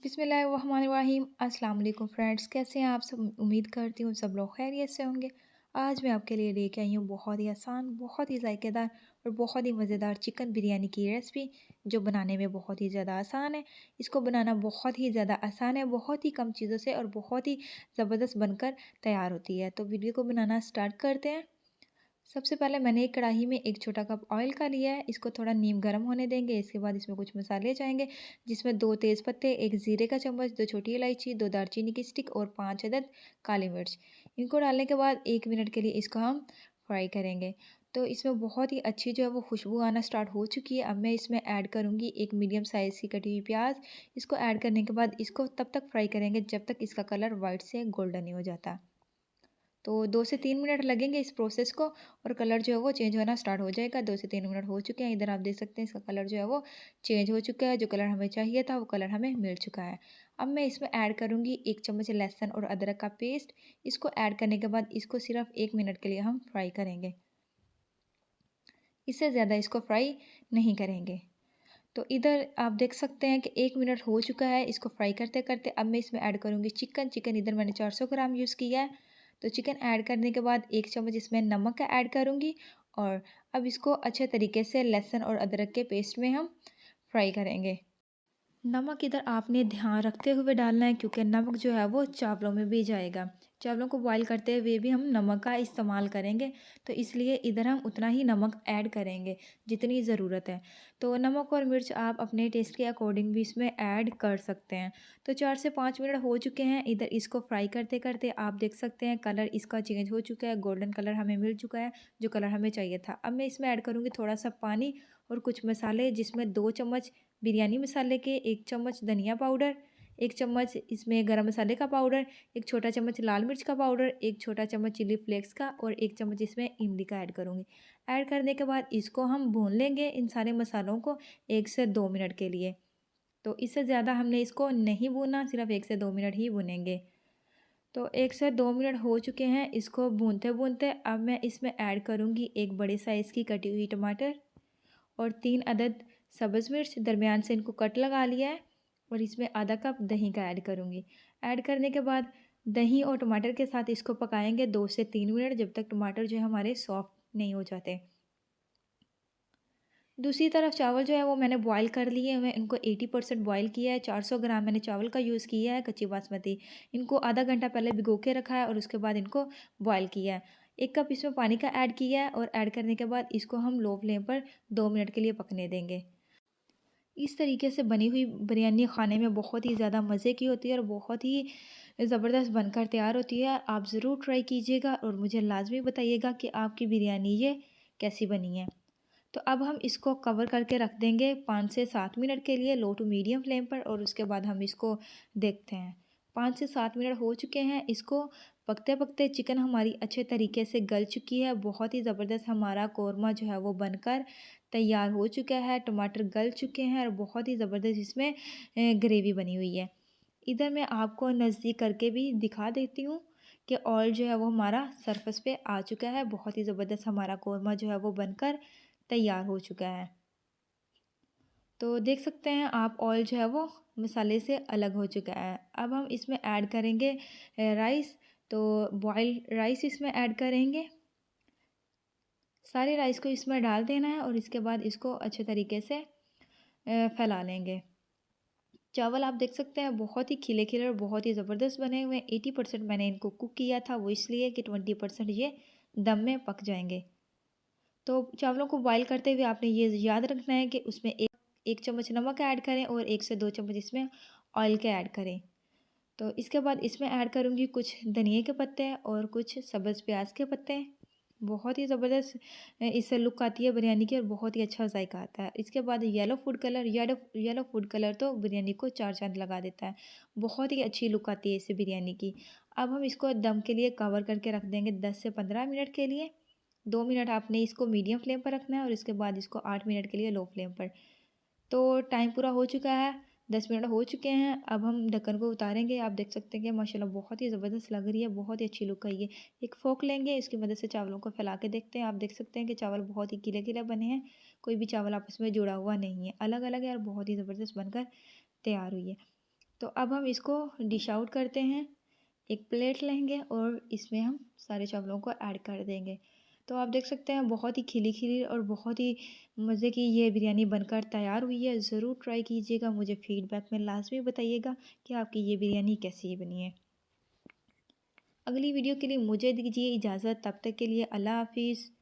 बिस्मिल्लाहिर्रहमानिर्रहीम। अस्सलाम वालेकुम फ्रेंड्स, कैसे हैं आप सब। उम्मीद करती हूँ सब लोग खैरियत से होंगे। आज मैं आपके लिए लेके आई हूँ बहुत ही आसान, बहुत ही जायकेदार और बहुत ही मज़ेदार चिकन बिरयानी की रेसिपी, जो बनाने में बहुत ही ज़्यादा आसान है। इसको बनाना बहुत ही ज़्यादा आसान है, बहुत ही कम चीज़ों से और बहुत ही ज़बरदस्त बनकर तैयार होती है। तो वीडियो को बनाना स्टार्ट करते हैं। सबसे पहले मैंने एक कढ़ाई में एक छोटा कप ऑयल का लिया है। इसको थोड़ा नीम गर्म होने देंगे। इसके बाद इसमें कुछ मसाले जाएंगे, जिसमें 2 तेज़ पत्ते, 1 ज़ीरे का चम्मच, 2 छोटी इलायची, 2 दालचीनी की स्टिक और 5 अदद काली मिर्च। इनको डालने के बाद 1 मिनट के लिए इसको हम फ्राई करेंगे। तो इसमें बहुत ही अच्छी जो है वो खुशबू आना स्टार्ट हो चुकी है। अब मैं इसमें ऐड करूँगी एक मीडियम साइज़ की कटी हुई प्याज। इसको ऐड करने के बाद इसको तब तक फ्राई करेंगे जब तक इसका कलर वाइट से गोल्डन नहीं हो जाता। तो 2 से 3 मिनट लगेंगे इस प्रोसेस को, और कलर जो है वो चेंज होना स्टार्ट हो जाएगा। 2 से 3 मिनट हो चुके हैं। इधर आप देख सकते हैं इसका कलर जो है वो चेंज हो चुका है। जो कलर हमें चाहिए था वो कलर हमें मिल चुका है। अब मैं इसमें ऐड करूँगी 1 चम्मच लहसुन और अदरक का पेस्ट। इसको ऐड करने के बाद इसको सिर्फ 1 मिनट के लिए हम फ्राई करेंगे। इससे ज़्यादा इसको फ्राई नहीं करेंगे। तो इधर आप देख सकते हैं कि 1 मिनट हो चुका है इसको फ्राई करते-करते। अब मैं इसमें ऐड करूँगी चिकन। चिकन इधर मैंने 400 ग्राम यूज़ किया है। तो चिकन ऐड करने के बाद 1 चम्मच इसमें नमक का ऐड करूँगी, और अब इसको अच्छे तरीके से लहसुन और अदरक के पेस्ट में हम फ्राई करेंगे। नमक इधर आपने ध्यान रखते हुए डालना है, क्योंकि नमक जो है वो चावलों में भी जाएगा। चावलों को बॉईल करते हुए भी हम नमक का इस्तेमाल करेंगे, तो इसलिए इधर हम उतना ही नमक ऐड करेंगे जितनी ज़रूरत है। तो नमक और मिर्च आप अपने टेस्ट के अकॉर्डिंग भी इसमें ऐड कर सकते हैं। तो 4 से 5 मिनट हो चुके हैं। इधर इसको फ्राई करते करते आप देख सकते हैं कलर इसका चेंज हो चुका है, गोल्डन कलर हमें मिल चुका है, जो कलर हमें चाहिए था। अब मैं इसमें ऐड करूँगी थोड़ा सा पानी और कुछ मसाले, जिसमें 2 चम्मच बिरयानी मसाले के, 1 चम्मच धनिया पाउडर, 1 चम्मच इसमें गरम मसाले का पाउडर, 1 छोटा चम्मच लाल मिर्च का पाउडर, 1 छोटा चम्मच चिली फ्लेक्स का, और 1 चम्मच इसमें इमली का ऐड करूँगी। ऐड करने के बाद इसको हम भून लेंगे इन सारे मसालों को 1 से 2 मिनट के लिए। तो इससे ज़्यादा हमने इसको नहीं भूनना, सिर्फ 1 से 2 मिनट ही भूनेंगे। तो 1 से 2 मिनट हो चुके हैं इसको भूनते-भूनते। अब मैं इसमें ऐड करूँगी एक बड़े साइज़ की कटी हुई टमाटर और 3 अदद सब्ज़ मिर्च, दरमियान से इनको कट लगा लिया है, और इसमें आधा कप दही का ऐड करूँगी। ऐड करने के बाद दही और टमाटर के साथ इसको पकाएंगे 2 से 3 मिनट, जब तक टमाटर जो है हमारे सॉफ्ट नहीं हो जाते। दूसरी तरफ चावल जो है वो मैंने बॉईल कर लिए हुए हैं। इनको 80% बॉईल किया है। 400 ग्राम मैंने चावल का यूज़ किया है, कच्ची बासमती। इनको आधा घंटा पहले भिगो के रखा है और उसके बाद इनको बॉईल किया है। 1 कप इसमें पानी का ऐड किया है, और ऐड करने के बाद इसको हम लो फ्लेम पर 2 मिनट के लिए पकने देंगे। इस तरीके से बनी हुई बिरयानी खाने में बहुत ही ज़्यादा मज़े की होती है और बहुत ही ज़बरदस्त बनकर तैयार होती है। आप ज़रूर ट्राई कीजिएगा और मुझे लाज़मी बताइएगा कि आपकी बिरयानी ये कैसी बनी है। तो अब हम इसको कवर करके रख देंगे 5 से 7 मिनट के लिए, लो टू मीडियम फ्लेम पर, और उसके बाद हम इसको देखते हैं। 5 से 7 मिनट हो चुके हैं। इसको पकते-पकते चिकन हमारी अच्छे तरीके से गल चुकी है। बहुत ही ज़बरदस्त हमारा कोरमा जो है वो बनकर तैयार हो चुका है। टमाटर गल चुके हैं और बहुत ही ज़बरदस्त इसमें ग्रेवी बनी हुई है। इधर मैं आपको नज़दीक करके भी दिखा देती हूँ कि ऑयल जो है वो हमारा सरफेस पे आ चुका है। बहुत ही ज़बरदस्त हमारा कोरमा जो है वो बनकर तैयार हो चुका है। तो देख सकते हैं आप ऑयल जो है वो मसाले से अलग हो चुका है। अब हम इसमें ऐड करेंगे राइस। तो बॉइल्ड राइस इसमें ऐड करेंगे। सारे राइस को इसमें डाल देना है, और इसके बाद इसको अच्छे तरीके से फैला लेंगे। चावल आप देख सकते हैं बहुत ही खिले-खिले और बहुत ही ज़बरदस्त बने हुए हैं। 80% मैंने इनको कुक किया था, वो इसलिए कि 20% ये दम में पक जाएँगे। तो चावलों को बॉयल करते हुए आपने ये याद रखना है कि उसमें 1 चम्मच नमक ऐड करें और 1 से 2 चम्मच इसमें ऑयल के ऐड करें। तो इसके बाद इसमें ऐड करूँगी कुछ धनिये के पत्ते और कुछ सब्ज़ प्याज के पत्ते। बहुत ही ज़बरदस्त इससे लुक आती है बिरयानी की, और बहुत ही अच्छा ज़ायका आता है। इसके बाद yellow food colour, yellow food colour तो बिरयानी को 4 चाँद लगा देता है। बहुत ही अच्छी लुक आती है इससे बिरयानी की। अब हम इसको दम के लिए कवर करके रख देंगे 10 से 15 मिनट के लिए। 2 मिनट आपने इसको मीडियम फ्लेम पर रखना है, और इसके बाद इसको 8 मिनट के लिए लो फ्लेम पर। तो टाइम पूरा हो चुका है, 10 मिनट हो चुके हैं। अब हम ढक्कन को उतारेंगे। आप देख सकते हैं कि माशाल्लाह बहुत ही ज़बरदस्त लग रही है, बहुत ही अच्छी लुक आई है। एक फ़ोर्क लेंगे, इसकी मदद से चावलों को फैला के देखते हैं। आप देख सकते हैं कि चावल बहुत ही गीले-गीले बने हैं, कोई भी चावल आपस में जुड़ा हुआ नहीं है, अलग-अलग है और बहुत ही ज़बरदस्त बनकर तैयार हुई है। तो अब हम इसको डिश आउट करते हैं। एक प्लेट लेंगे और इसमें हम सारे चावलों को ऐड कर देंगे। तो आप देख सकते हैं बहुत ही खिली-खिली और बहुत ही मज़े की ये बिरयानी बनकर तैयार हुई है। ज़रूर ट्राई कीजिएगा, मुझे फ़ीडबैक में लाज़मी बताइएगा कि आपकी ये बिरयानी कैसी बनी है। अगली वीडियो के लिए मुझे दीजिए इजाज़त, तब तक के लिए अल्लाह हाफ़िज़।